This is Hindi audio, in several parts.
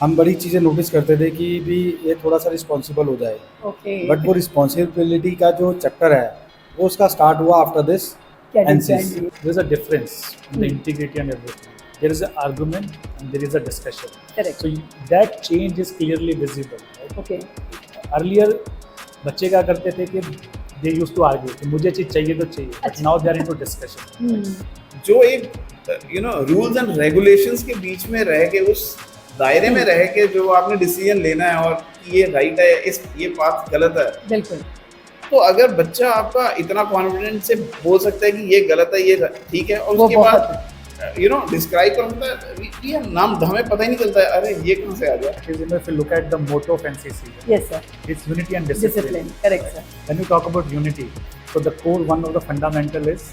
हम बड़ी चीज़ें नोटिस करते थे कि भी ये थोड़ा सा रिस्पॉन्सिबल हो जाए, ओके। बट वो रिस्पॉन्सिबिलिटी का जो चक्कर है वो उसका स्टार्ट हुआ after this cadet NCC. Journey. There's a difference in the integrity and everything. There is an argument and there is a discussion. Correct. So that change is clearly visible. Right? Okay. Earlier, बच्चे क्या करते थे कि दे यूज टू आर्ग्यू कि मुझे चीज चाहिए तो चाहिए, बट अच्छा। Now they are into discussion. जो एक रूल्स एंड रेगुलेशंस के बीच में रह के, उस दायरे में रह के जो आपने डिसीजन लेना है और कि ये राइट है, ये बात गलत है, बिल्कुल। तो अगर बच्चा आपका इतना कॉन्फिडेंस से बोल सकता है कि ये गलत है, ये ठीक है, और वो उसके बहुत बाद डिस्क्राइब करता है, ये नाम हमें पता ही नहीं चलता है, अरे ये कहाँ से आ गया। If you look at the motto of NCC, yes sir. it's unity and discipline. Discipline. Correct sir. When you talk about unity, so the core one of the fundamental is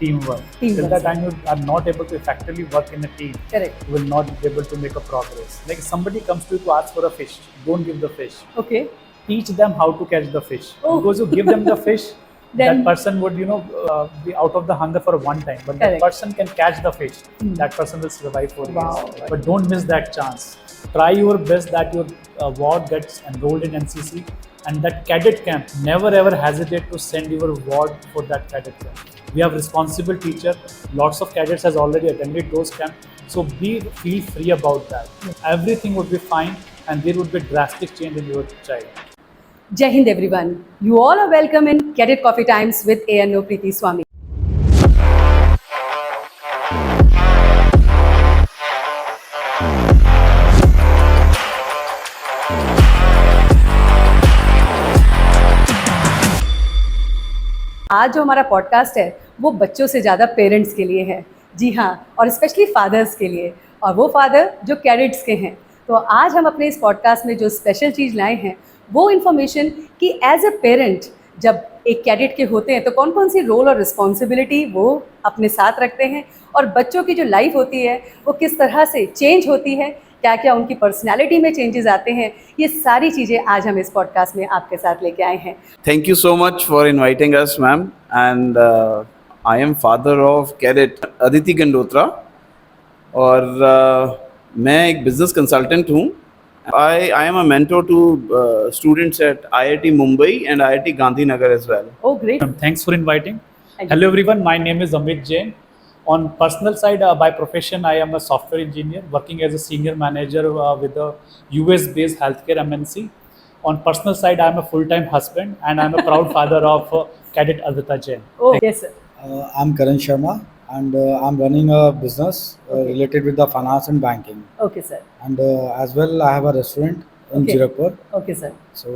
teamwork. Teamwork, Till the sir. time you are not able to effectively work in a team, correct. you will not be able to make a progress. Like somebody comes to you to ask for a fish, don't give the fish. Okay. Teach them how to catch the fish. Oh. Because you give them the fish, Then- that person would be out of the hunger for one time, but Correct. the person can catch the fish. That person will survive for Wow. years. But don't miss that chance. Try your best that your ward gets enrolled in NCC, and that cadet camp, never ever hesitate to send your ward for that cadet camp. We have responsible teacher. Lots of cadets has already attended those camps, so feel free about that. Everything would be fine, and there would be drastic change in your child. जय हिंद everyone, you all are welcome in cadet coffee times with ANO Preeti Swami. आज जो हमारा पॉडकास्ट है वो बच्चों से ज़्यादा पेरेंट्स के लिए है। जी हाँ, और स्पेशली फादर्स के लिए, और वो फादर जो कैडेट्स के हैं। तो आज हम अपने इस पॉडकास्ट में जो स्पेशल चीज़ लाए हैं वो इन्फॉर्मेशन कि एज अ पेरेंट जब एक कैडेट के होते हैं तो कौन कौन सी रोल और रिस्पॉन्सिबिलिटी वो अपने साथ रखते हैं, और बच्चों की जो लाइफ होती है वो किस तरह से चेंज होती है, क्या क्या उनकी पर्सनालिटी में चेंजेस आते हैं। ये सारी चीज़ें आज हम इस पॉडकास्ट में आपके साथ लेके आए हैं। Thank you so much for inviting us, ma'am. And I am father of cadet Aditi Gandotra, और मैं एक business consultant हूँ. I am a mentor to students at IIT Mumbai and IIT Gandhinagar as well. Oh, great. Thanks for inviting. Thank you. Hello everyone, my name is Amit Jain. On personal side, by profession, I am a software engineer working as a senior manager with a US-based healthcare MNC. On personal side, I am a full-time husband and I am a proud father of Cadet Adita Jain. Oh, yes, sir. I'm Karan Sharma, and I'm running a business related with the finance and banking, Okay, sir. and as well I have a restaurant in Okay. Jirakpur. Okay, sir. So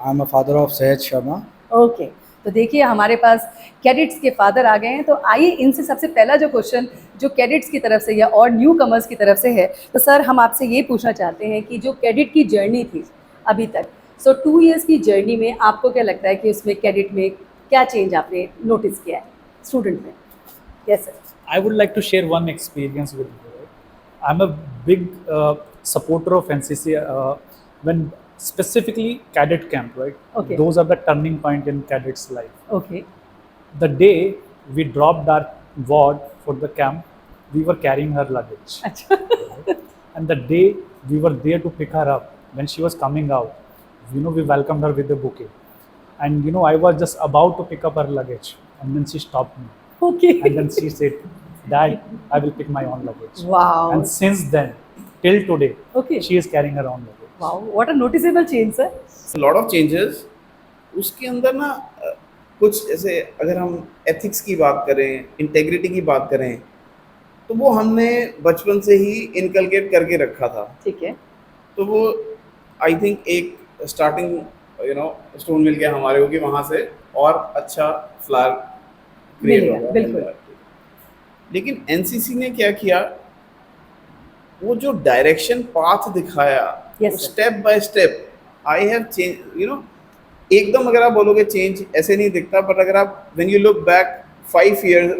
I'm a father of Sahaj Sharma. Okay, तो देखिए हमारे पास कैडेट्स के फादर आ गए हैं। तो आइए इनसे सबसे पहला जो क्वेश्चन जो कैडेट्स की तरफ से या और न्यू कमर्स की तरफ से है, तो सर हम आपसे ये पूछना चाहते हैं कि जो कैडेट की जर्नी थी अभी तक, सो 2 इयर्स की जर्नी में आपको क्या लगता है कि उसमें कैडेट में क्या चेंज आपने नोटिस किया है स्टूडेंट में? Yes sir. I would like to share one experience with you. I'm a big supporter of NCC when specifically cadet camp, right? Okay. Those are the turning point in cadets' life. Okay. The day we dropped our ward for the camp, we were carrying her luggage. अच्छा। And the day we were there to pick her up, when she was coming out, we welcomed her with a bouquet. And I was just about to pick up her luggage, and then she stopped me. Okay. And then she said, Dad, I will pick my own luggage. Wow. And since then, till today, Okay. she is carrying her own luggage. Wow, what a noticeable change sir. A lot of changes. उसके अंदर ना कुछ जैसे अगर हम एथिक्स की बात करें, इंटेग्रिटी की बात करें, तो वो हमने बचपन से ही इनकलकेट करके रखा था। ठीक है। तो वो आई थिंक एक स्टार्टिंग स्टोन मिल गया हमारे को कि वहाँ से और अच्छा फ्लावर क्रिएट मिलेगा, होगा। बिल्कुल। लेकिन एनसीसी ने क्या किया, वो जो डायरेक्शन पाथ दिखाया, Yes, sir. Step by step I have change, एकदम अगर आप बोलोगे चेंज ऐसे नहीं दिखता, पर अगर आप when you look back 5 years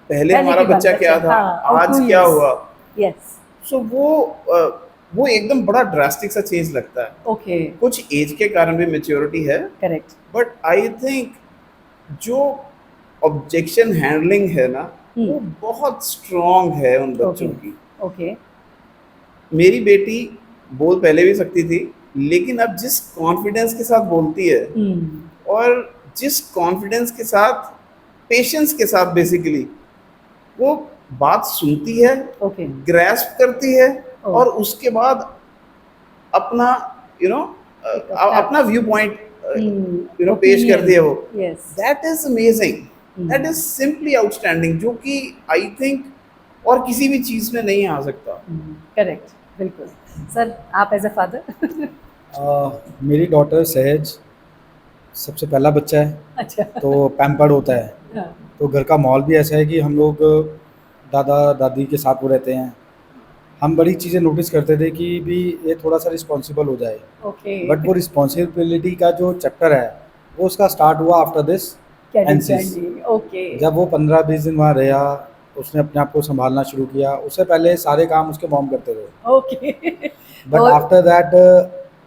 पहले हमारा की बात बच्चा क्या करते था, हैं, हाँ, और आज 2 क्या years. हुआ, यस। सो वो एकदम बड़ा ड्रास्टिक सा चेंज लगता है। ओके। कुछ एज के कारण भी मेच्योरिटी है, करेक्ट। बट आई थिंक जो ऑब्जेक्शन हैंडलिंग है ना, वो बहुत स्ट्रॉन्ग है उन बच्चों Okay. की। ओके। मेरी बेटी बोल पहले भी सकती थी, लेकिन अब जिस कॉन्फिडेंस के साथ बोलती है और जिस कॉन्फिडेंस के साथ, पेशेंस के साथ बेसिकली वो बात सुनती है, ओके ग्रैस्प करती है Oh. और उसके बाद अपना अपना व्यू पॉइंट पेश करती है वो। Yes that is amazing, that is simply outstanding, जो कि आई थिंक और किसी भी चीज में नहीं आ सकता। करेक्ट, बिल्कुल। सर, आप एज अ फादर मेरी डॉटर सहज सबसे पहला बच्चा है, अच्छा तो पैम्पर्ड होता है। हाँ, तो घर का माहौल भी ऐसा है कि हम लोग दादा दादी के साथ वो रहते हैं। हम बड़ी चीज़ें नोटिस करते थे कि भी ये थोड़ा सा रिस्पॉन्सिबल हो जाए, ओके बट वो रिस्पॉन्सिबिलिटी का जो चैप्टर है वो उसका स्टार्ट हुआ आफ्टर दिस एनसीसी। ओके जब वो 15-20 दिन वहाँ रहा, उसने अपने आप को संभालना शुरू किया। उससे पहले सारे काम उसके मॉम करते थे, ओके बट और- आफ्टर दैट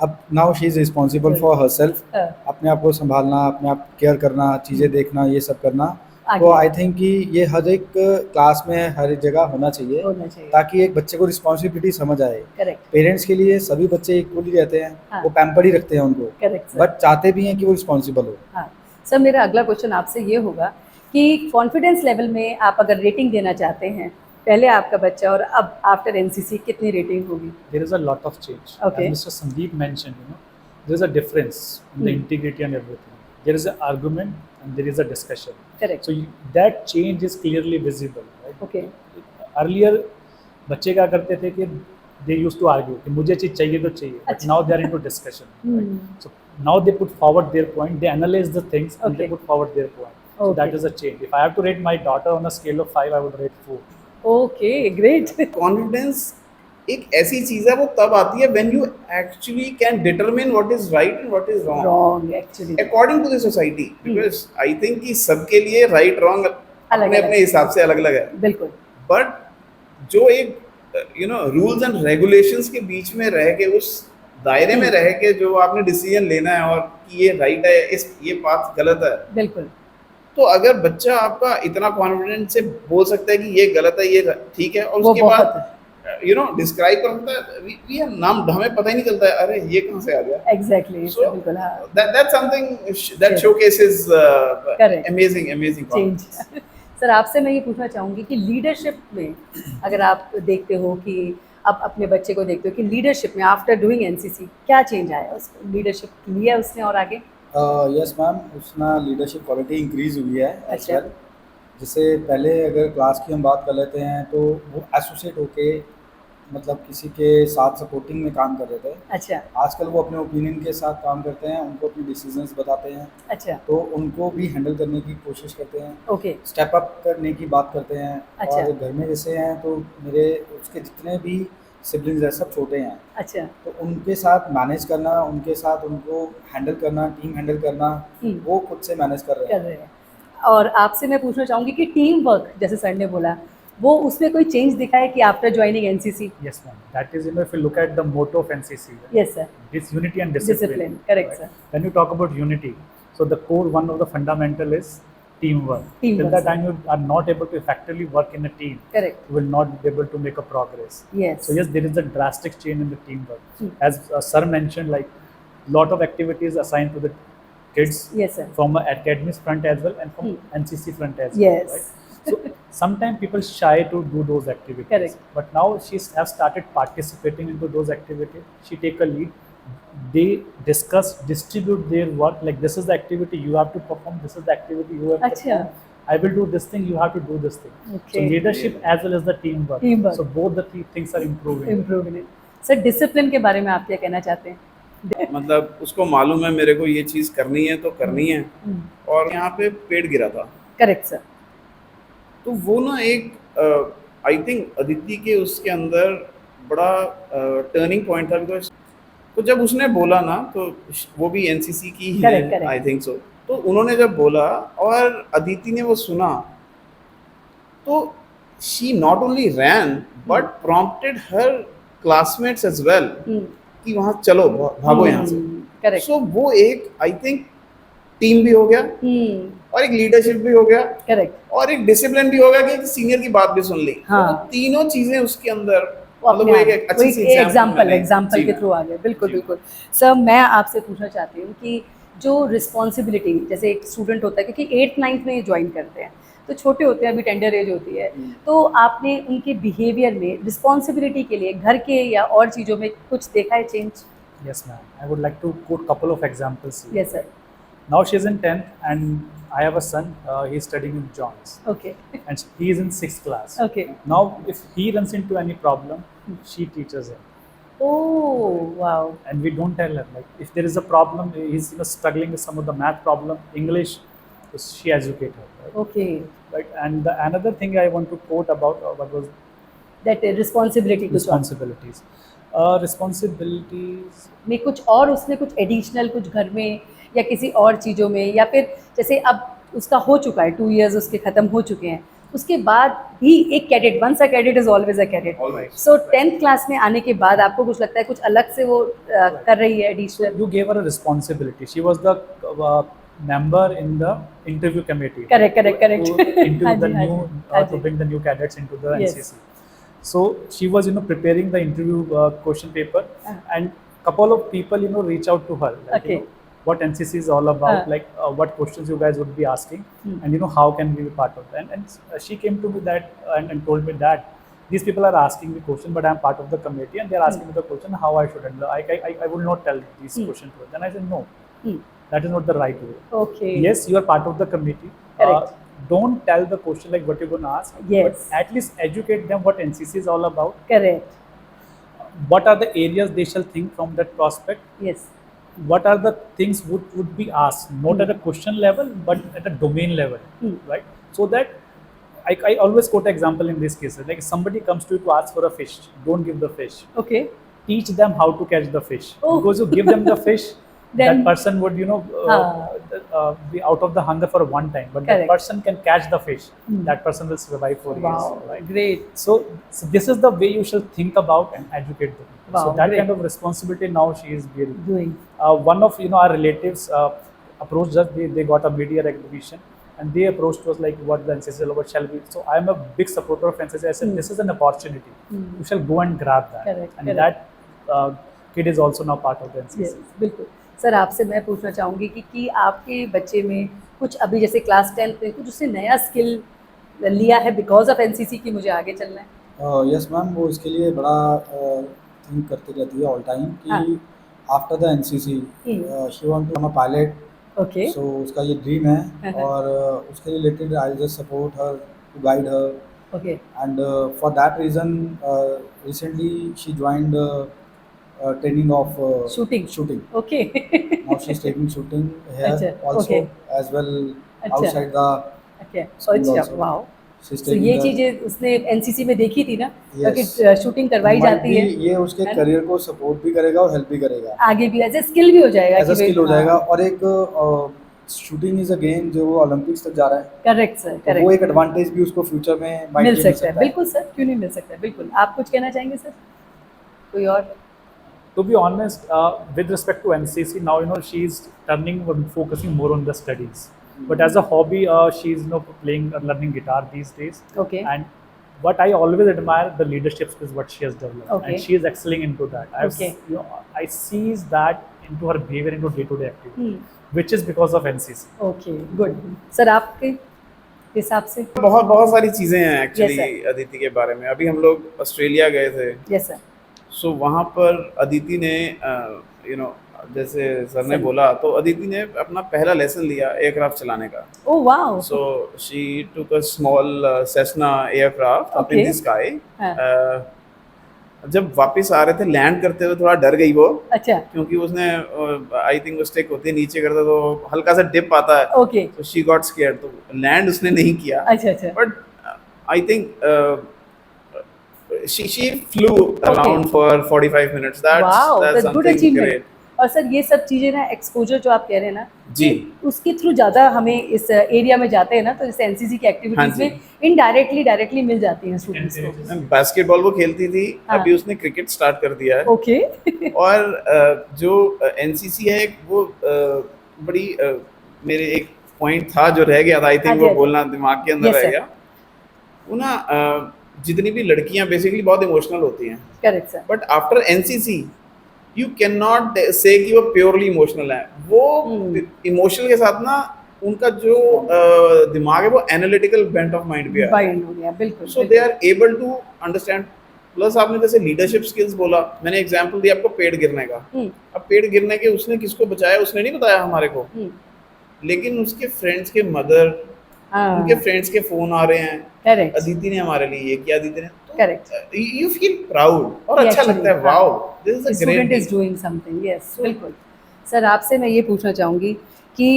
अब now she is responsible for her self. हाँ, अपने आप को संभालना, अपने आप केयर करना, चीज़ें देखना, ये सब करना। आगे तो आई थिंक कि ये हर एक क्लास में हर एक जगह होना चाहिए, होना चाहिए। ताकि एक बच्चे को रिस्पॉन्सिबिलिटी समझ आए। करेक्ट पेरेंट्स के लिए सभी बच्चे इक्वली रहते हैं, हाँ। वो पैम्पर ही रखते हैं उनको, करेक्ट सर। बट चाहते भी हैं कि वो रिस्पॉन्सिबल हो। हाँ सर, मेरा अगला क्वेश्चन आपसे ये होगा कि कॉन्फिडेंस लेवल में आप अगर रेटिंग देना चाहते हैं, पहले आपका बच्चा और अब आफ्टर एनसीसी कितनी रेटिंग होगी? There is a lot of change. Okay. As Mr. Sandeep mentioned, there is a difference in the integrity and everything. There is an argument and there is a discussion. Correct So that change is clearly visible. Right? Okay Earlier, बच्चे क्या करते थे कि they used to argue कि मुझे चीज चाहिए तो चाहिए. But अच्छा। now they are into discussion. Right? So now they put forward their point. They analyze the things and they Okay. put forward their point. So Okay. that is a change. If I have to rate my daughter on a scale of 5, I would rate 4. Okay great confidence एक ऐसी चीज है, वो तब आती है when you actually can determine what is right and what is wrong wrong actually according to the society, because I think कि सबके लिए राइट रॉन्ग अपने अलग-अलग। अपने हिसाब से अलग अलग है। बिल्कुल बट जो एक रूल्स एंड रेगुलेशंस के बीच में रह के, उस दायरे में रह के जो आपने डिसीजन लेना है और कि ये राइट है, ये बात गलत है, बिल्कुल तो अगर बच्चा आपका इतना कॉन्फिडेंस से बोल सकता है कि ये गलत है, ये ठीक है, और वो उसके बहुत बाद डिस्क्राइब कर सकता है, ये नाम हमें पता ही नहीं चलता है, अरे ये कहाँ से आ गया। एग्जैक्टली So, बिल्कुल हाँ that's something that Yes. showcases Correct. amazing change sir, आपसे मैं ये पूछना चाहूँगी कि लीडरशिप में अगर आप देखते हो कि आप अपने बच्चे को देखते हो कि लीडरशिप में आफ्टर डूइंग एनसीसी क्या चेंज आया उसको, लीडरशिप लिया उसने और आगे? यस मैम, उसना लीडरशिप क्वालिटी इंक्रीज हुई है एज अच्छा। वेल। जैसे पहले अगर क्लास की हम बात कर लेते हैं तो वो एसोसिएट होके मतलब किसी के साथ सपोर्टिंग में काम कर रहे थे। अच्छा आजकल वो अपने ओपिनियन के साथ काम करते हैं, उनको अपने डिसीजंस बताते हैं, अच्छा तो उनको भी हैंडल करने की कोशिश करते हैं, ओके स्टेप अप करने की बात करते हैं। अच्छा। और घर में जैसे हैं तो मेरे उसके जितने भी सिबलिंग्स हैं सब छोटे हैं, अच्छा तो उनके साथ मैनेज करना, उनके साथ उनको हैंडल करना, टीम हैंडल करना, वो खुद से मैनेज कर रहे कर हैं। रहे हैं। और आपसे मैं पूछना चाहूँगी कि टीम वर्क जैसे सर ने बोला, वो उसमें कोई चेंज दिखा है कि after joining NCC? Yes, ma'am. That is, if you look at the motto of NCC, yes sir, it's unity and discipline. Discipline, correct, sir. When you talk about unity, so the core one of the fundamental is teamwork. Teamwork, Till the sir. time you are not able to effectively work in a team, correct you will not be able to make a progress. Yes So yes, there is a drastic change in the teamwork. Hmm. As sir mentioned, like lot of activities assigned to the kids yes sir from academics front as well and from Hmm. NCC front as well. Yes. Right? So sometimes people shy to do those activities. Correct. But now she has started participating into those activities. She take a lead. They discuss, distribute their work. Like this is the activity you have to perform. This is the activity you have to अच्छा। perform. I will do this thing. You have to do this thing. So Okay. leadership as well as the teamwork. Teamwork. So both the three things are improving. Improvement. Sir, discipline के बारे में आप क्या कहना चाहते हैं? मतलब उसको मालूम है मेरे को ये चीज करनी है तो करनी है, और यहाँ पे पेड़ गिरा था, करेक्ट सर। तो वो ना एक आई थिंक अदिति के उसके अंदर बड़ा टर्निंग पॉइंट था। बिकॉज तो जब उसने बोला ना, तो वो भी एनसीसी की ही Correct, है, correct. I think so. तो उन्होंने जब बोला और अदिति ने वो सुना, तो she not only ran but prompted her classmates as well कि वहाँ चलो, भागो यहाँ से। करेक्ट सो वो एक आई थिंक टीम भी हो गया, और एक लीडरशिप भी हो गया, करेक्ट और एक डिसिप्लिन भी होगा कि सीनियर की बात भी सुन ली। हाँ। तो तीनों चीजें उसके अंदर वो मतलब अपने वो आप एक अच्छी सी एग्जाम्पल जी के मैम। थ्रू आ गए। बिल्कुल जी मैम। बिल्कुल। सर मैं आपसे पूछना चाहती हूँ कि जो रिस्पॉन्सिबिलिटी जैसे एक स्टूडेंट होता है, क्योंकि 8th 9th में ज्वाइन करते हैं तो छोटे होते हैं, अभी टेंडर एज होती है, तो आपने उनके बिहेवियर में रिस्पॉन्सिबिलिटी के लिए घर के या और चीज़ों में कुछ देखा है change? Yes, ma'am. I would like to quote couple of examples here. Yes sir. Now she's in 10th, and I have a son. He's studying in Johns, okay and he is in 6th class. Okay. Now, if he runs into any problem, she teaches him, oh wow. and we don't tell her. Like if there is a problem, he's struggling with some of the math problem, English, she educate her. Right? Okay. Right. And the another thing I want to quote about what was that responsibility कुछ और responsibilities. Responsibilities. में कुछ और उसने कुछ एडिशनल कुछ घर में या किसी और चीज़ों में, या फिर जैसे अब उसका हो चुका है 2 years उसके ख़त्म हो चुके हैं, उसके बाद भी एक cadet, once a cadet is always a cadet, Always. So 10th class में आने के बाद आपको कुछ लगता है कुछ अलग से वो कर रही है additional? You gave her a responsibility. She was the member in the interview committee. Correct, correct, correct. To interview हाँ the जी, हाँ new जी, हाँ to जी। bring the new cadets into the Yes. NCC. So she was preparing the interview question paper, and couple of people reach out to her like Okay. what NCC is all about, like what questions you guys would be asking, and how can we be part of that. And she came to me that and told me that these people are asking me question, but I am part of the committee, and they are asking me the question how I should handle. I will not tell these questions to her. Then I said no, that is not the right way. Okay. Yes, you are part of the committee. Correct. Don't tell the question like what you're going to ask, Yes. but at least educate them what NCC is all about. Correct. What are the areas they shall think from that prospect? Yes. What are the things would be asked, not at a question level, but at a domain level, right? So that I always quote example in these cases. Like if somebody comes to you to ask for a fish, don't give the fish. Okay. Teach them how to catch the fish. Oh. Because you give them the fish, Then- that person would be out of the hunger for one time, but that Correct. person can catch the fish. That person will survive for Wow, years, right? great. So this is the way you should think about and educate them. Wow, So that great. kind of responsibility now she is bearing. Doing. One of our relatives approached us. They got a media recognition, and they approached us like, "What the NCC is about? Shall we?" So I am a big supporter of NCC. I said, "This is an opportunity. You shall go and grab that." Correct, And correct. that kid is also now part of the NCC. Yes, बिल्कुल। सर आपसे मैं पूछना चाहूँगी कि आपके बच्चे में कुछ अभी जैसे क्लास 10th में कुछ उसने नया स्किल लिया है बिकॉज ऑफ एनसीसी की मुझे आगे चलना है? यस मैम, वो इसके लिए बड़ा थिंक करती रहती है ऑल टाइम हाँ। कि after the NCC she want to become a pilot. Okay. So उसका ये ड्रीम है और उसके related I just support her to guide her okay. And for that reason recently she joined training of Shooting. shooting. Okay. Now she's taking shooting here अच्छा, also okay. as well अच्छा। outside the okay. school अच्छा, also. वाओ। She's तो taking ये the- चीज़ें उसने एनसीसी में देखी थी ना, Yes. क्योंकि शूटिंग करवाई might जाती be है, ये उसके है ना? करियर को सपोर्ट भी करेगा और हेल्प भी करेगा, आगे भी एज ए स्किल भी हो जाएगा एज अ कि भाई- स्किल हो हाँ, जाएगा। और एक शूटिंग इज अ गेम जो वो ओलंपिक्स तक जा रहा है, करेक्ट सर, तो वो करेक्ट। एक एडवांटेज भी उसको फ्यूचर में might मिल be सकता है, बिल्कुल सर, क्यों नहीं मिल सकता है, बिल्कुल। आप कुछ कहना चाहेंगे सर? कोई और? To be honest, with respect to NCC, now she's focusing more on the studies. But as a hobby, she's playing, learning guitar these days. Okay. And what I always admire the leadership skills what she has developed, Okay. and she is excelling into that. Okay. I sees that into her behavior, into day-to-day activity, which is because of NCC. Okay, good. Sir आपके हिसाब से? बहुत बहुत सारी चीज़ें हैं एक्चुअली Yes, अदिति के बारे में। अभी हम लोग ऑस्ट्रेलिया गए थे, यस सर। सो वहाँ पर अदिति ने जैसे सर ने बोला, तो अदिति ने अपना पहला लेसन लिया एयरक्राफ्ट चलाने का। Oh wow. So she took a small Cessna aircraft up in Okay. the sky. हाँ। जब वापस आ रहे थे लैंड करते हुए थोड़ा डर गई वो, अच्छा। क्योंकि उसने आई थिंक मिस्टेक होती है, नीचे करता तो हल्का सा डिप आता है, ओके। तो शी गॉट स्केयर्ड, तो लैंड उसने नहीं किया। अच्छा अच्छा। But I think she flew around for 45 minutes. Wow, That's that's good something achievement. great. और सर ये सब चीज़ें ना, एक्सपोजर जो आप कह रहे हैं ना, जी। उसके थ्रू ज़्यादा हमें इस एरिया में जाते हैं ना, तो जैसे एनसीसी की हाँ एक्टिविटीज़ जी। में इनडायरेक्टली डायरेक्टली मिल जाती हैं स्टूडेंट्स को। बास्केटबॉल वो खेलती थी, हाँ। अभी उसने क्रिकेट स्टार्ट कर दिया है। ओके। और जो एनसीसी है वो बड़ी मेरे एक पॉइंट था जो रह गया था, आई हाँ थिंक जी, वो हाँ जी। बोलना दिमाग के अंदर Yes, रह sir. गया। वो ना जितनी भी लड़कियां बेसिकली बहुत इमोशनल होती हैं, correct sir. But after NCC you can not से कि वो प्योरली इमोशनल है। वो इमोशनल के साथ ना उनका जो दिमाग है वो एनालिटिकल बेंट ऑफ माइंड भी है, बाइंड हो गया, बिल्कुल। So they are able to understand. Plus आपने जैसे लीडरशिप स्किल्स बोला, मैंने एग्जांपल दिया आपको पेड़ गिरने का। अब पेड़ गिरने के उसने किसको बचाया, उसने नहीं बताया हमारे को, लेकिन उसके फ्रेंड्स के मदर, उनके फ्रेंड्स के फोन आ रहे हैं, करेक्ट अदिति ने हमारे लिए ये किया, अदिति ने, करेक्ट। यू फील प्राउड और अच्छा लगता है, wow this is a student great is doing something, yes बिल्कुल। सर आपसे मैं ये पूछना चाहूँगी कि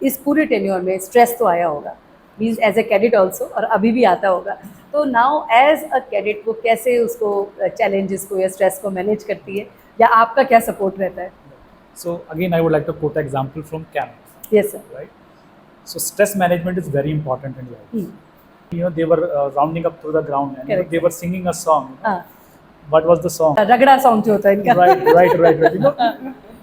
इस पूरे टेन्योर में स्ट्रेस तो आया होगा, means as a cadet also, और अभी भी आता होगा, तो नाउ एज अ कैडेट वो कैसे उसको चैलेंजेस को या स्ट्रेस को मैनेज करती है, या आपका क्या सपोर्ट रहता है? So again, I would like to quote an example from camp, yes sir. right? So stress management is very important in life. You know, they were rounding up through the ground and Correct. they were singing a song. हाँ, What was the song? रगड़ा सॉन्ग जो होता है इनका। Right. You know,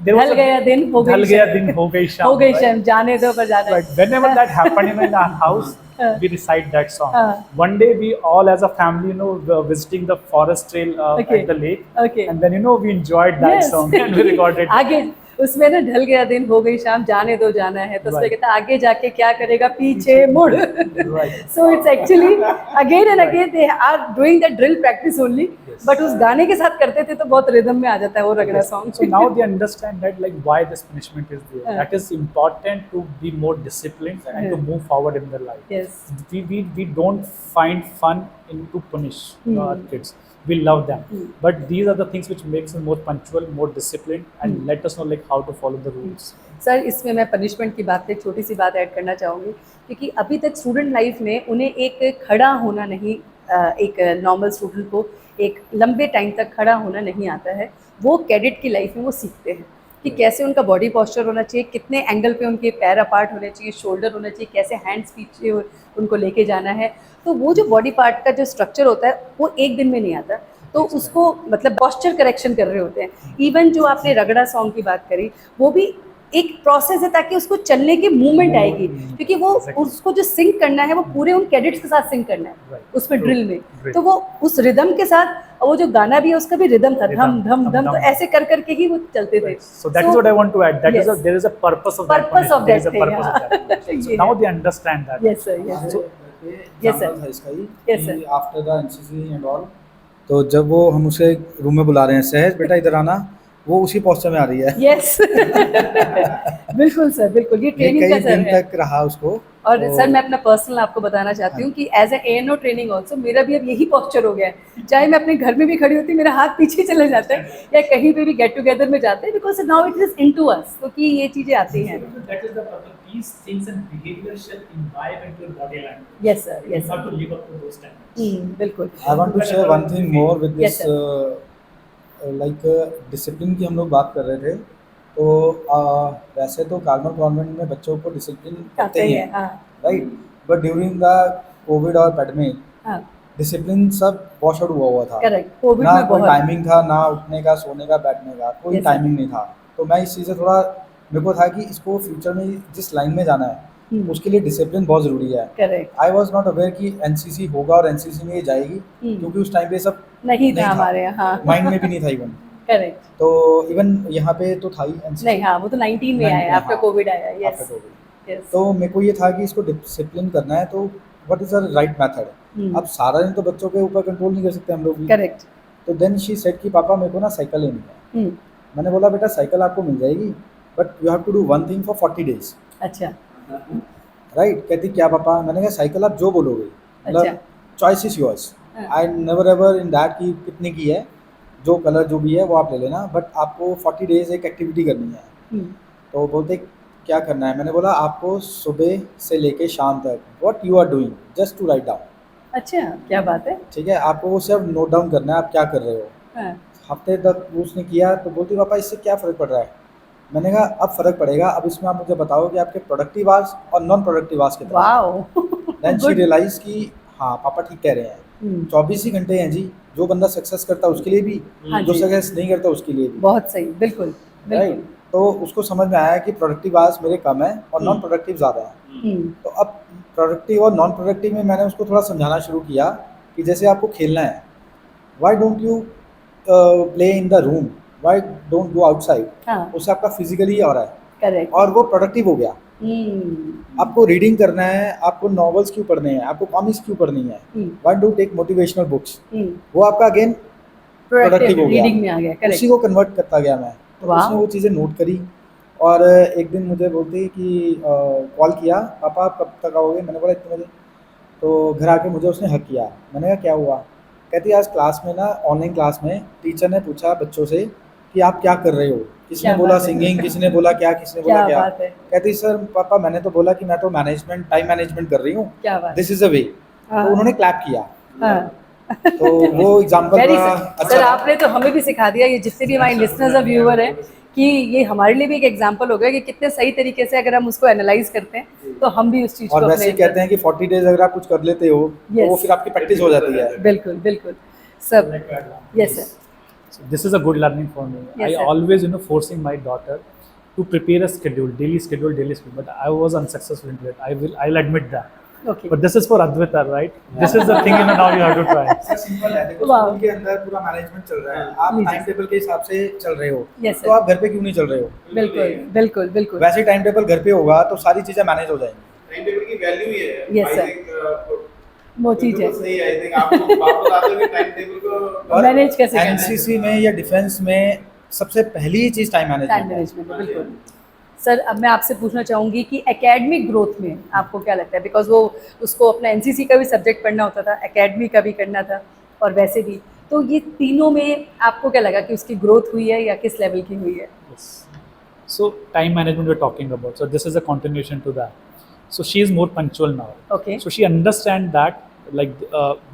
there was ढल गया दिन हो गई ढल गया शाम। दिन हो गई शाम. हो गई right? शाम, जाने दो पर जाना है। Right. Whenever that happened in our house, we recite that song. One day we all as a family, you know, were visiting the forest trail Okay. at the lake. Okay. And then, you know, we enjoyed that Yes. song and we recorded. आगे उसमें ना ढल गया दिन हो गई शाम, जाने दो जाना है, तो उसमें Right. कहता है आगे जाके क्या करेगा, पीछे मुड़। Right. So it's actually again and again they are doing that drill practice only, but उस गाने के साथ करते थे तो बहुत रिदम में आ जाता है वो रगड़ा song. So now they understand that like why this punishment is there. That is important to be more disciplined and to move forward in their life. Yes. We don't find fun in to punish our kids. We love them, but these are the things which makes them more punctual, more disciplined, and let us know like how to follow the rules. Sir इसमें मैं पनिशमेंट की बात पे एक छोटी सी बात ऐड करना चाहूँगी, क्योंकि अभी तक स्टूडेंट लाइफ में उन्हें एक खड़ा होना नहीं, एक नॉर्मल स्टूडेंट को एक लंबे टाइम तक खड़ा होना नहीं आता है। वो कैडेट की लाइफ में वो सीखते हैं कि कैसे उनका बॉडी पोस्चर होना चाहिए, कितने एंगल पे उनके पैर अपार्ट होने चाहिए, शोल्डर होना चाहिए, कैसे हैंड्स पीछे उनको लेके जाना है। तो वो जो बॉडी पार्ट का जो स्ट्रक्चर होता है वो एक दिन में नहीं आता, तो उसको मतलब पोस्चर करेक्शन कर रहे होते हैं। इवन जो आपने रगड़ा सॉन्ग की बात करी, वो भी एक प्रोसेस है ताकि उसको चलने की मूवमेंट आएगी, क्योंकि वो उसको जो सिंक करना है वो पूरे उन कैडेट्स के साथ सिंक करना है उसमें ड्रिल में, तो वो उस रिदम के साथ, वो जो गाना भी है उसका भी रिदम था, धम धम धम, तो ऐसे कर करके ही वो चलते थे। So that is what I want to add. That is Yes. there is a purpose of that. Purpose of punishment. There is that a thing, purpose of हाँ। that. punishment. So ये now है। they understand that. Yes sir, yes तो सर। ये Yes, sir. एग्जाम्पल था इसका ही Yes, कि sir. After the NCC and all, तो जब वो हम उसे रूम में बुला रहे हैं, सहज बेटा इधर आना, वो उसी पोस्टर में आ रही है। यस बिल्कुल सर, बिल्कुल, ये ये ट्रेनिंग का कई सर दिन है। तक रहा उसको। और तो सर मैं अपना पर्सनल आपको बताना चाहती हूँ कि as a ANO training also मेरा भी अब यही पोस्चर हो गया है। चाहे मैं अपने घर में भी खड़ी होती, मेरा हाथ पीछे चला जाता है, या कहीं पे भी गेट टुगेदर में जाते हैं, because now it is into अस, तो कि ये चीज़ें आती हैं। That is the purpose. These things and behavior shall imbibe into your body language. Yes sir, You yes have sir, to live up to those standards. बिल्कुल। I want to share one thing more with Yes, this, like discipline की हम लोग बात कर रहे थे, तो वैसे तो कार्मल कॉन्वेंट में बच्चों को डिसिप्लिन आते करते ही ही है, हैं, हाँ right, but during the Covid और पैंडेमिक हाँ, डिसिप्लिन सब वॉश आउट हुआ था। करेक्ट। कोविड ना में कोई बहुत, टाइमिंग था, ना उठने का, सोने का, बैठने का, कोई Yes, sir. टाइमिंग नहीं था। तो मैं इस चीज़ से थोड़ा, मेरे को था कि इसको फ्यूचर में जिस लाइन में जाना है उसके लिए डिसिप्लिन बहुत ज़रूरी है। Correct, I was not aware कि एनसीसी होगा और एनसीसी में ये जाएगी, क्योंकि उस टाइम पे सब नहीं था नहीं था। हमारे यहाँ, माइंड में भी नहीं था इवन। करेक्ट। तो इवन यहाँ पे तो था ही एनसीसी नहीं, हाँ वो तो 19 में आया, आफ्टर कोविड आया। Yes, yes. तो मेरे को ये था कि इसको डिसिप्लिन करना है, तो what is the right method. अब सारा दिन तो बच्चों के ऊपर कंट्रोल नहीं कर सकते हम लोग भी। करेक्ट। तो देन शी सेड कि पापा मेरे को ना साइकिल लेनी है। मैंने बोला बेटा साइकिल आपको मिल जाएगी, but you have to do one thing for 40 days. अच्छा, राइट। कहती क्या पापा? मैंने कहा साइकिल आप जो बोलोगे, मतलब choice is yours. I never ever in that कि कितने की है, जो कलर जो भी है वो आप ले लेना, बट आपको 40 डेज एक एक्टिविटी करनी है। तो बोलते क्या करना है? मैंने बोला आपको सुबह से लेके शाम तक what you are doing just to write down. अच्छा, क्या बात है। ठीक है, आपको वो सिर्फ नोट डाउन करना है आप क्या कर रहे हो। हाँ, हफ्ते तक उसने किया, तो बोलती पापा इससे क्या फ़र्क पड़ रहा है? मैंने कहा अब फ़र्क पड़ेगा, अब इसमें आप मुझे बताओ कि आपके प्रोडक्टिव आवर्स और नॉन प्रोडक्टिव आवर्स कितने। वाओ, देन शी रियलाइज कि हाँ पापा ठीक कह रहे हैं, 24 ही घंटे हैं जी। जो बंदा सक्सेस करता है उसके लिए भी, हाँ जो जी। सक्सेस नहीं करता उसके लिए भी, बहुत सही, बिल्कुल राइट। बिल्कुल। तो उसको समझ में आया कि प्रोडक्टिव आवर्स मेरे कम है और नॉन प्रोडक्टिव ज़्यादा है। तो अब प्रोडक्टिव और नॉन प्रोडक्टिव में मैंने उसको थोड़ा समझाना शुरू किया कि जैसे आपको खेलना है, why don't you play in the room, why don't go outside, हाँ उससे आपका फिजिकली हो रहा है करेक्ट। और वो प्रोडक्टिव हो गया। आपको रीडिंग करना है, आपको नॉवेल्स क्यों पढ़ने हैं, आपको कॉमिक्स क्यों पढ़नी है, why do take motivational books, वो आपका अगेन प्रोडक्टिव हो गया। रीडिंग में आ गया, उसी करेक्ट। को कन्वर्ट करता गया मैं, तो वाह। उसने वो चीज़ें नोट करी और एक दिन मुझे बोलती कि कॉल किया, पापा आप कब तक आओगे, मैंने बोला इतने बजे। तो घर आके मुझे उसने हक किया, मैंने कहा क्या हुआ, कहती आज क्लास में ना, ऑनलाइन क्लास में टीचर ने पूछा बच्चों से कि आप क्या कर रहे हो, किसने क्या बोला बात है। सिंगिंग, किसने बोला क्या, किसने बोला क्या क्या। बात है, कहती सर पापा मैंने तो बोला कि मैं तो मैनेजमेंट, टाइम मैनेजमेंट कर रही हूँ, क्या बात। दिस इज़ अ वे। हाँ। तो उन्होंने क्लैप किया, हाँ तो वो एग्जाम्पल वेरी बड़ा सर, अच्छा सर था। आपने तो हमें भी सिखा दिया, ये जितने भी हमारे लिसनर्स और व्यूअर हैं, कि ये हमारे लिए भी एक एग्जांपल हो गया कि कितने सही तरीके से अगर हम उसको एनालाइज करते हैं तो हम भी उस चीज़ को और वैसे ही अपने कहते हैं कि 40 डेज अगर आप कुछ कर लेते हो तो वो Yes. फिर आपकी प्रैक्टिस हो जाती है। बिल्कुल बिल्कुल सब। Yes sir. So this is a good learning for me. Yes, I sir. always, forcing my daughter to prepare a schedule, daily schedule, but I was unsuccessful in it. I'll admit that. Okay But this is for Advaita, right? This is the thing, now you have to try. Sir simple है, देखो Wow. स्कूल के अंदर पूरा मैनेजमेंट चल रहा है, आप Yes. टाइम टेबल के हिसाब से चल रहे हो, Yes, तो sir. आप घर पे क्यों नहीं चल रहे हो। बिल्कुल बिल्कुल बिल्कुल। वैसे टाइम टेबल घर पे होगा तो सारी चीजें मैनेज हो जाएंगी। टाइम टेबल की वैल्यू ही है। Yes, I sir. think, वो चीज़ है, बिल्कुल सही है। आई थिंक आपको बात बताते हुए टाइम टेबल को और मैनेज कैसे करना है। एनसीसी में या डिफेंस में सबसे पहली चीज टाइम टाइम मैनेजमेंट है। मैनेजमेंट है, बिल्कुल। सर अब मैं आपसे पूछना चाहूँगी कि एकेडमिक ग्रोथ में आपको क्या लगता है, बिकॉज वो उसको अपना एनसीसी का भी सब्जेक्ट पढ़ना होता था, एकेडमी का भी करना था और वैसे भी, तो ये तीनों में आपको क्या लगा कि उसकी ग्रोथ हुई है या किस लेवल की हुई है। Yes. So time management we're talking about. So this is a continuation to that. So she is more punctual now. Okay. So she understands that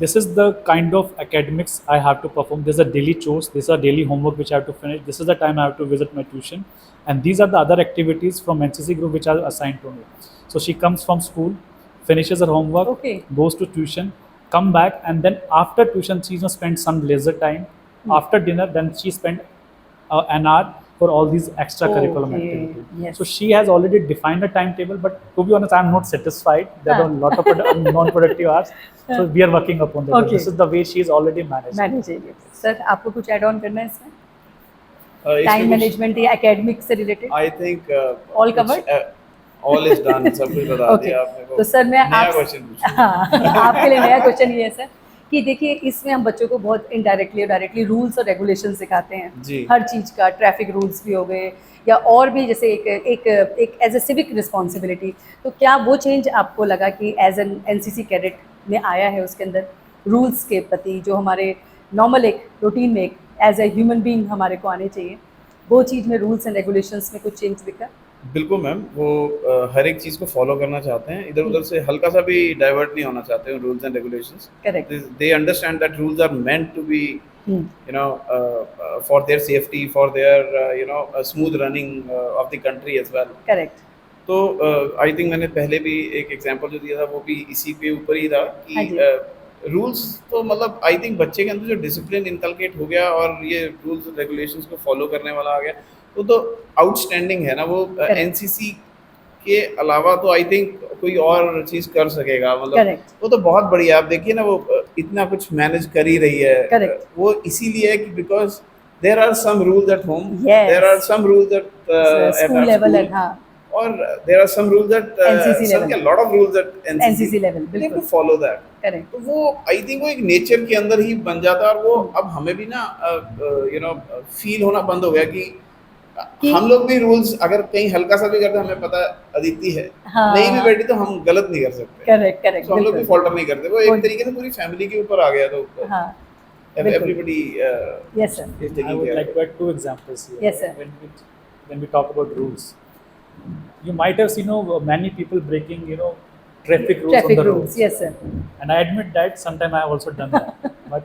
this is the kind of academics I have to perform. There's a daily chores. This is a daily homework which I have to finish. This is the time I have to visit my tuition, and these are the other activities from NCC group which are assigned to me. So she comes from school, finishes her homework, Okay. goes to tuition, come back, and then after tuition she spends some leisure time. After dinner, then she spend an hour for all these extracurriculum Okay, activities. yes. So she has already defined a timetable, but to be honest, I'm not satisfied. There are a lot of non-productive hours. So we are working upon that. Okay. This is the way she is already managed. Manage. Sir आपको कुछ ऐड ऑन करना है इसमें, इसमें टाइम कुछ- मैनेजमेंट या एकेडमिक से related. I think All covered? All is done. सब कुछ बता ओके, दिया आपने को। तो सर मैं नया आप क्वेश्चन पूछिए। हाँ आपके लिए नया क्वेश्चन ये है सर कि देखिए इसमें हम बच्चों को बहुत इनडायरेक्टली और डायरेक्टली रूल्स और रेगुलेशन सिखाते हैं जी। हर चीज़ का, ट्रैफिक रूल्स भी हो गए या और भी, जैसे एक एज ए सिविक रिस्पॉन्सिबिलिटी, तो क्या वो चेंज आपको लगा कि एज एन एनसीसी कैडेट में आया है उसके अंदर रूल्स के प्रति, जो हमारे नॉर्मल एक रूटीन में एक एज ए ह्यूमन बीइंग हमारे को आने चाहिए, वो चीज़ में रूल्स एंड रेगुलेशंस में कुछ चेंज दिखा। बिल्कुल मैम, वो हर एक चीज़ को फॉलो करना चाहते हैं, इधर उधर से हल्का सा भी डाइवर्ट नहीं होना चाहते हैं rules and regulations. Correct. They understand that rules are meant to be, for their safety, for their smooth running of the country as well. Correct. तो आई थिंक मैंने पहले भी एक एग्जांपल जो दिया था वो भी इसी के ऊपर ही था हाँ कि रूल्स तो मतलब आई थिंक बच्चे के अंदर जो डिसिप्लिन इनकलकेट हो गया और ये रूल्स रेगुलेशंस को फॉलो करने वाला आ गया, तो आउटस्टैंडिंग है ना वो। एनसीसी के अलावा तो आई थिंक कोई और चीज कर सकेगा, मतलब Correct. वो तो बहुत बढ़िया। आप देखिए ना वो इतना कुछ मैनेज कर ही रही है। Correct. वो इसीलिए है कि because there are some rules at home, Yes. There are some rules at school level है, हाँ और there are some rules at NCC level. Lot of rules at NCC level, to बिल्कुल फॉलो दैट। करेक्ट। तो वो आई थिंक वो एक नेचर के अंदर ही बन जाता है और वो अब हमें भी ना फील होना बंद हो गया कि हम लोग भी रूल्स अगर कहीं हल्का सा भी करते हैं, हमें पता अदिति है हाँ। नहीं भी बैठी तो हम गलत नहीं कर सकते। करेक्ट करेक्ट, तो हम लोग भी बिल्कुल फॉल्टर नहीं करते, वो एक तरीके से पूरी फैमिली के ऊपर आ गया। तो हाँ बिल्कुल। Everybody yes sir. Is I taking would care. like to add two examples here. Yes, sir. When we talk about rules, you might have seen many people breaking traffic rules on traffic the rules, roads. Yes sir. And I admit that sometime I have also done that, but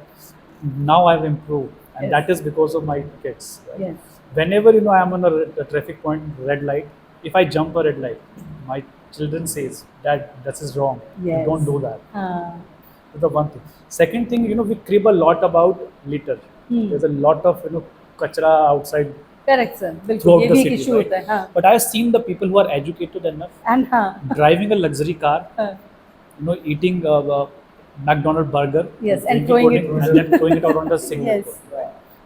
now I've improved, and Yes. that is because of my kids. Right? Yes Whenever I am on a traffic point, red light, if I jump a red light, my children says that this is wrong. You Yes. don't do that. हाँ That's the one thing. Second thing, we crib a lot about litter. There's a lot of kachra outside correct sir, बिल्कुल throughout ये the भी एक city. Issue Right? होता है। हाँ But I've seen the people who are educated enough and हाँ driving a luxury car, हाँ, eating McDonald burger, Yes, and drinking throwing cold it. drink, and then throwing it out on the sink. Yes.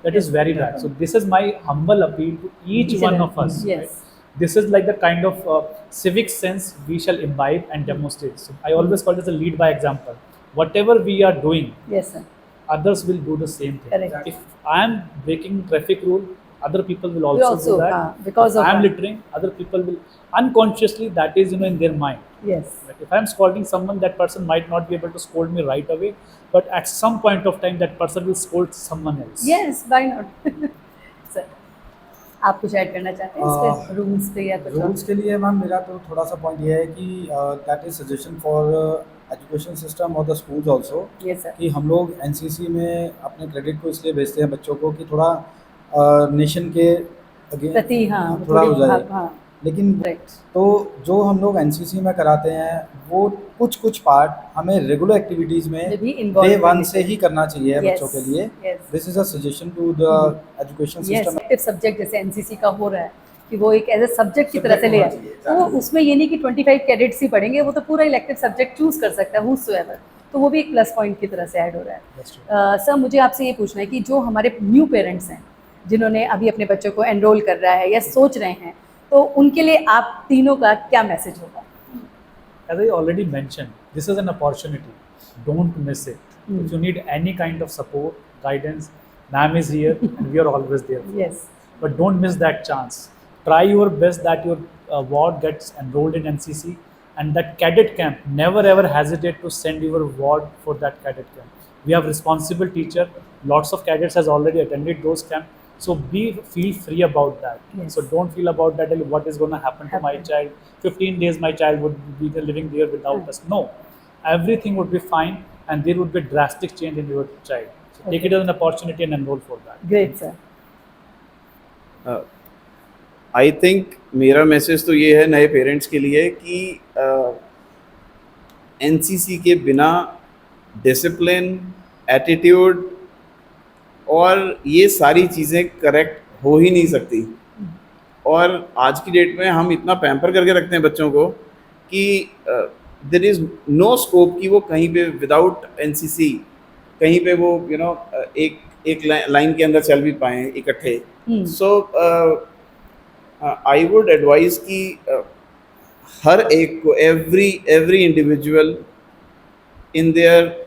That is very bad. So this is my humble appeal to each Each one and of us. yes. Right? This is like the kind of civic sense we shall imbibe and demonstrate. So I always call this a lead by example. Whatever we are doing, Yes, sir. others will do the same thing. Correct. If I am breaking traffic rule, other people will We also, do that. because if of I am that. littering, other people will unconsciously, that is in their mind. Yes. Like if I am scolding someone, that person might not be able to scold me right away, but at some point of time, that person will scold someone else. Yes, why not? Sir, आप कुछ ऐड करना चाहते हैं इस पे रूल्स पे या कुछ और? रूल्स के लिए मैम मेरा तो थोड़ा सा पॉइंट ये है कि that is suggestion for education system और the schools also Yes, sir. कि हम लोग एनसीसी में अपने क्रेडिट को इसलिए भेजते हैं बच्चों को कि थोड़ा नेशन के प्रति हाँ थोड़ा हो जाए। हाँ लेकिन राइट तो जो हम लोग एनसीसी में कराते हैं वो कुछ पार्ट हमें रेगुलर एक्टिविटीज जो में भी involve डे वन करने से ही करना चाहिए Yes, बच्चों के लिए। yes. This is a suggestion to the education yes system. Active subject जैसे एनसीसी का हो रहा है कि वो एक एज ए सब्जेक्ट की तरह से ले होना आए, चाहिए, तो exactly. उसमें ये नहीं कि 25 कैडेट्स ही पढ़ेंगे, वो तो पूरा इलेक्टिव सब्जेक्ट चूज कर सकता है whosoever, तो वो भी एक प्लस पॉइंट की तरह से ऐड हो रहा That's true. है। सर मुझे आपसे ये पूछना है कि जो हमारे न्यू पेरेंट्स हैं जिन्होंने अभी अपने बच्चों को एनरोल कर रहा है या सोच रहे हैं, तो उनके लिए आप तीनों का क्या मैसेज होगा? As I already mentioned, this is an opportunity. Don't miss it. If you need any kind of support, guidance, ma'am is here and we are always there. Yes But don't miss that chance. Try your best that your ward gets enrolled in NCC and that cadet camp. Never ever hesitate to send your ward for that cadet camp. We have responsible teacher. Lots of cadets has already attended those camp. So feel free about that. Yes. So don't feel about that. What is going to happen to my child? 15 days my child would be living there without us. No, everything would be fine, and there would be drastic change in your child. So take it as an opportunity and enroll for that. Great sir. I think मेरा मैसेज तो ये है नए पेरेंट्स के लिए कि एनसीसी के बिना डिसिप्लिन, एटीट्यूड और ये सारी चीज़ें करेक्ट हो ही नहीं सकती। और आज की डेट में हम इतना पैम्पर करके रखते हैं बच्चों को कि देयर इज़ नो स्कोप कि वो कहीं पे विदाउट एनसीसी कहीं पे वो एक लाइन के अंदर चल भी पाएँ इकट्ठे। सो आई वुड एडवाइज कि हर एक को every individual in their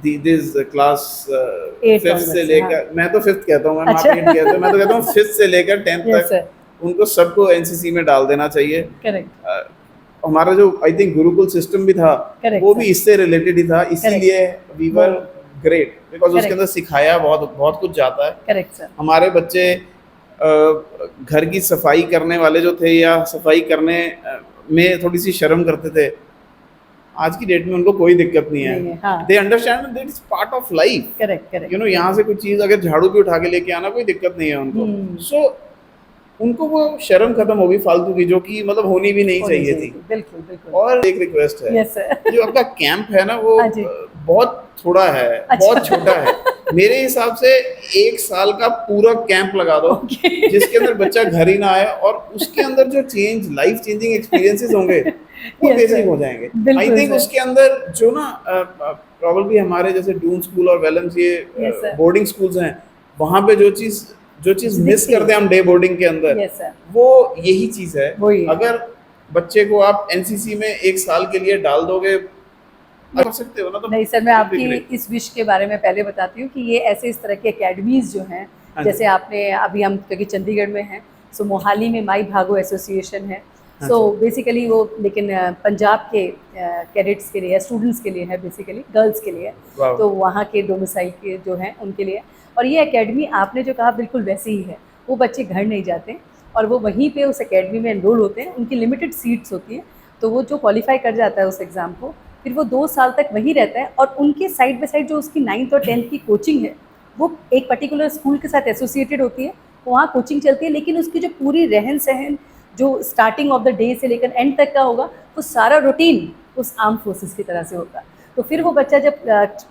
this class Eighth 5th onwards, से लेकर, मैं तो 5th कहता हूँ, अच्छा। मैं 8th कहता हूँ, मैं तो कहता हूँ 5th से लेकर 10th Yes, तक sir. उनको सबको एनसीसी में डाल देना चाहिए। करेक्ट हमारा जो आई थिंक गुरुकुल सिस्टम भी था Correct, वो sir. भी इससे रिलेटेड ही था, इसीलिए वी वर ग्रेट बिकॉज उसके Correct. अंदर सिखाया बहुत कुछ जाता है। Correct sir. हमारे बच्चे घर की सफाई करने वाले जो थे या सफाई करने में थोड़ी सी शर्म करते थे, आज की डेट में उनको कोई दिक्कत नहीं नहीं है, है। हाँ। They understand that is part of life. Correct correct यहाँ से कुछ चीज़ अगर झाड़ू भी उठा के लेके आना कोई दिक्कत नहीं है उनको। सो उनको वो शर्म खत्म होगी फालतू की, जो कि मतलब होनी भी नहीं चाहिए थी। बिल्कुल बिल्कुल। और एक रिक्वेस्ट है, यस सर। जो आपका कैंप है ना वो हाँ जी। बहुत थोड़ा है, अच्छा। बहुत छोटा है। मेरे हिसाब से 1 साल का पूरा कैंप लगा दो जिसके अंदर बच्चा घर ही ना आए और उसके अंदर जो लाइफ चेंजिंग एक्सपीरियंसेस होंगे वो Yes, बेसिक sir. हो जाएंगे। बिल्कुल, आई थिंक sir. उसके अंदर जो ना प्रॉब्लली हमारे जैसे डून स्कूल और वेलम्स ये Yes, sir. बोर्डिंग स्कूल्स हैं, वहाँ पे जो चीज़ मिस दिखती है। करते हैं हम डे बोर्डिंग के अंदर, यस सर। वो यही चीज़ है। वही है। अगर बच्चे को आप एनसीसी में 1 साल के लिए डाल दोगे, कर सकते हो ना, तो नहीं सर, मैं आपकी great. इस विश के बारे में पहले बताती हूँ कि ये ऐसे इस तरह की एकेडमीज़ जो हैं, हाँ जी। जैसे आपने अभी हम क्योंकि चंडीगढ़ में हैं, सो मोहाली में माई भागो एसोसिएशन है। हाँ सो बेसिकली वो लेकिन पंजाब के कैडेट्स के लिए या स्टूडेंट्स के लिए है, बेसिकली गर्ल्स के लिए, Wow. तो वहाँ के डोमिसाइल के जो हैं उनके लिए। और ये एकेडमी आपने जो कहा बिल्कुल वैसी ही है। वो बच्चे घर नहीं जाते और वो वहीं पे उस एकेडमी में एनरोल होते हैं। उनकी लिमिटेड सीट्स होती हैं, तो वो जो क्वालिफाई कर जाता है उस एग्ज़ाम को, फिर वो 2 साल तक वहीं रहता है। और उनके साइड बाई साइड जो उसकी 9th और 10th की कोचिंग है, वो एक पर्टिकुलर स्कूल के साथ एसोसिएटेड होती है, वहाँ कोचिंग चलती है। लेकिन उसकी जो पूरी रहन सहन जो स्टार्टिंग ऑफ द डे से लेकर एंड तक का होगा, वो सारा रूटीन उस आर्म फोर्सेस की तरह से होगा। तो फिर वो बच्चा जब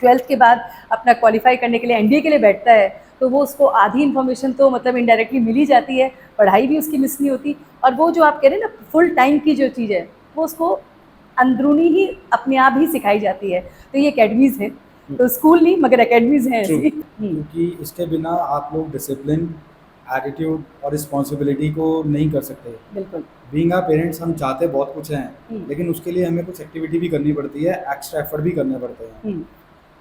12th के बाद अपना क्वालिफाई करने के लिए एनडीए के लिए बैठता है, तो वो उसको आधी इन्फॉर्मेशन तो मतलब इनडायरेक्टली मिल ही जाती है, पढ़ाई भी उसकी मिस नहीं होती। और वो जो आप कह रहे हैं ना फुल टाइम की जो चीज़ है, वो उसको अंदरूनी ही अपने आप ही सिखाई जाती है। तो ये एकेडमीज़ हैं, तो स्कूल नहीं मगर एकेडमीज़ हैं ऐसी। क्योंकि इसके बिना आप लोग डिसिप्लिन, एटीट्यूड और रिस्पॉन्सिबिलिटी को नहीं कर सकते। बिल्कुल। बीइंग अ पेरेंट्स हम चाहते बहुत कुछ हैं, हम्म। लेकिन उसके लिए हमें कुछ एक्टिविटी भी करनी पड़ती है, एक्स्ट्रा एफर्ट भी करने पड़ते हैं। हम्म,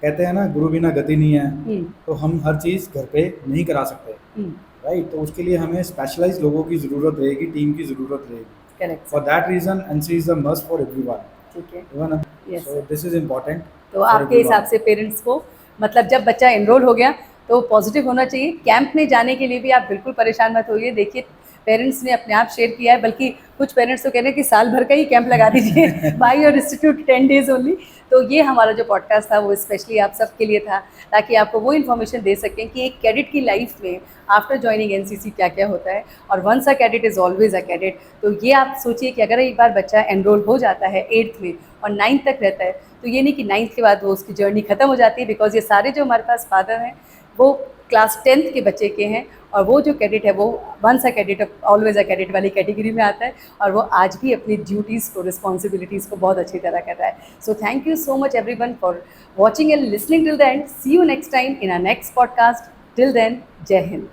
कहते हैं ना, गुरु बिना गति नहीं है। हम्म, तो हम हर चीज़ घर पे नहीं करा सकते, हम्म, राइट? तो उसके लिए हमें स्पेशलाइज्ड लोगों की ज़रूरत रहेगी, टीम की ज़रूरत रहेगी। Correct for that reason NC is a must for everyone, ठीक है। Even Yes, so this is important. तो आपके हिसाब से पेरेंट्स को मतलब जब बच्चा एनरोल हो गया तो पॉजिटिव होना चाहिए। कैंप में जाने के लिए भी आप बिल्कुल परेशान मत होइए। देखिए पेरेंट्स ने अपने आप शेयर किया है, बल्कि कुछ पेरेंट्स तो कह रहे हैं कि साल भर का ही कैंप लगा दीजिए by your institute 10 days only. तो ये हमारा जो पॉडकास्ट था वो स्पेशली आप सबके लिए था, ताकि आपको वो इन्फॉर्मेशन दे सकें कि एक कैडेट की लाइफ में आफ्टर ज्वाइनिंग एनसीसी क्या क्या होता है, और once a cadet is always a cadet. तो ये आप सोचिए कि अगर एक बार बच्चा एनरोल हो जाता है 8th में और 9th तक रहता है, तो ये नहीं कि 9th के बाद वो उसकी जर्नी खत्म हो जाती है, बिकॉज ये सारे जो हमारे पास फादर हैं वो क्लास 10th के बच्चे के हैं, और वो जो कैडेट है वो once a cadet always a cadet वाली कैटेगरी में आता है, और वो आज भी अपनी ड्यूटीज़ को, रिस्पॉन्सिबिलिटीज़ को बहुत अच्छी तरह कर रहा है। So thank you so much everyone for watching and listening till the end. See you next time in our next podcast. Till then, जय हिंद।